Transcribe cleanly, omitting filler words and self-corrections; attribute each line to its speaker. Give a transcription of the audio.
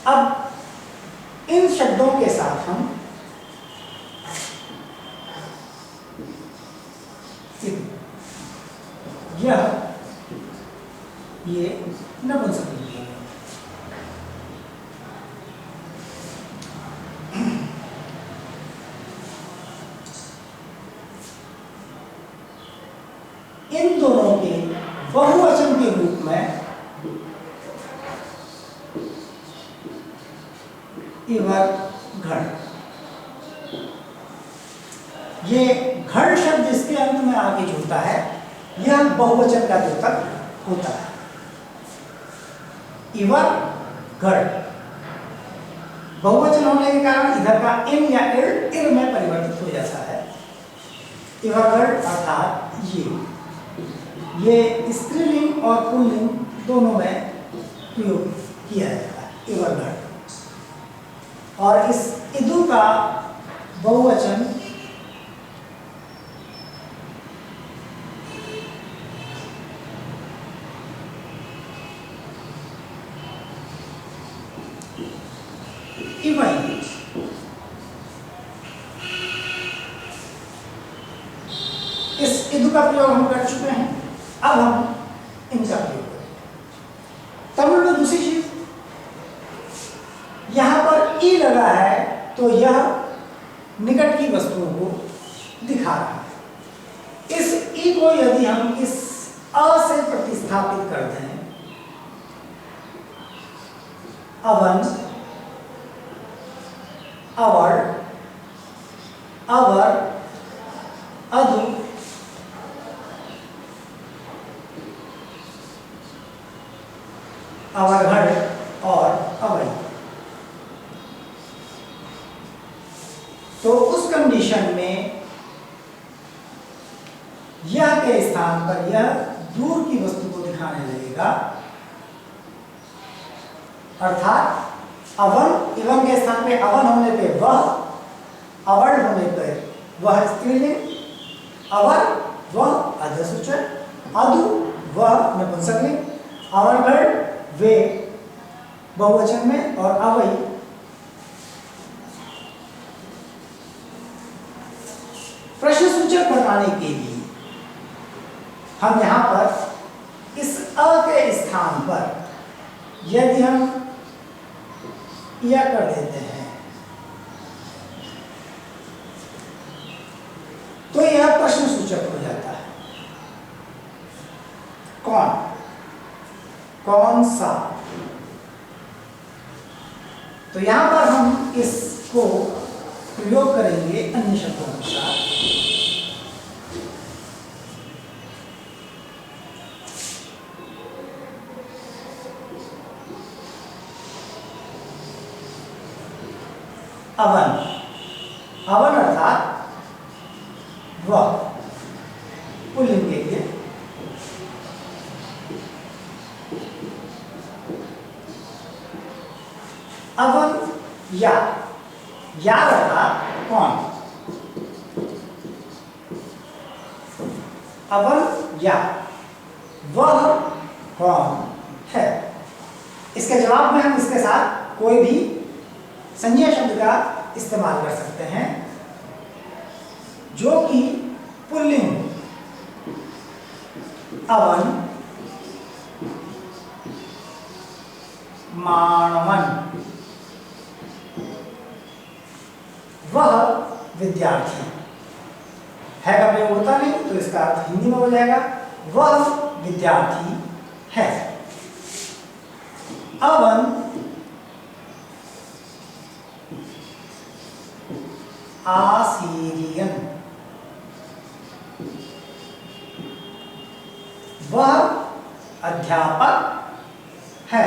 Speaker 1: अब इन शब्दों के साथ हम ये नपुंसकलिंग है। इन दोनों के बहुवचन के रूप में इवर घड़, ये घड़ शब्द इसके अंत में आगे जुड़ता है, यह बहुवचन का द्योतक होता है। इवर घड़ बहुवचन होने के कारण इधर का इन या इर में परिवर्तित हो जाता है। इवर घड़ अर्थात ये स्त्रीलिंग और पुल्लिंग दोनों में प्रयोग किया जाता है इवर घड़। और इस इदु का बहुवचन इवई, इस इदु का प्रयोग हम कर चुके हैं, अब हम इनका प्रयोग करेंगे। तमिल में दूसरी चीज, यहां पर ई लगा है तो यह निकट की वस्तुओं को दिखा रहा है। इस ई को यदि हम इस अ से प्रतिस्थापित कर दें, अवन, अवर, अवर, अदु, अवरघड़ और अवई, तो उस कंडीशन में यह के स्थान पर यह दूर की वस्तु को दिखाने लगेगा, अर्थात अवन, इवन के स्थान पे अवन होने पे वह, अवर्ण होने पर वह स्त्रीलिंग, अवर वह अधसूचक, अदु वह नपुंसकलिंग, अवरघड़ वे बहुवचन में और अवई प्रश्नसूचक बनाने के लिए हम यहां पर इस अ के स्थान पर यदि हम या कर देते हैं तो यह प्रश्नसूचक हो जाता है। कौन, कौन सा, तो यहां पर हम इसको प्रयोग करेंगे अन्य शब्दों के साथ। अवन, अवन अर्थात वह, पुल्लिंग के लिए अवन, या अर्थात कौन, अवन या वह कौन है। इसके जवाब में हम इसके साथ कोई भी संज्ञा शब्द का इस्तेमाल कर सकते हैं जो कि पुल्लिंग, अवन, मानवन, वह विद्यार्थी है का प्रयोग होता नहीं तो इसका अर्थ हिंदी में हो जाएगा वह विद्यार्थी है। अवन आसीरियन, वह अध्यापक है।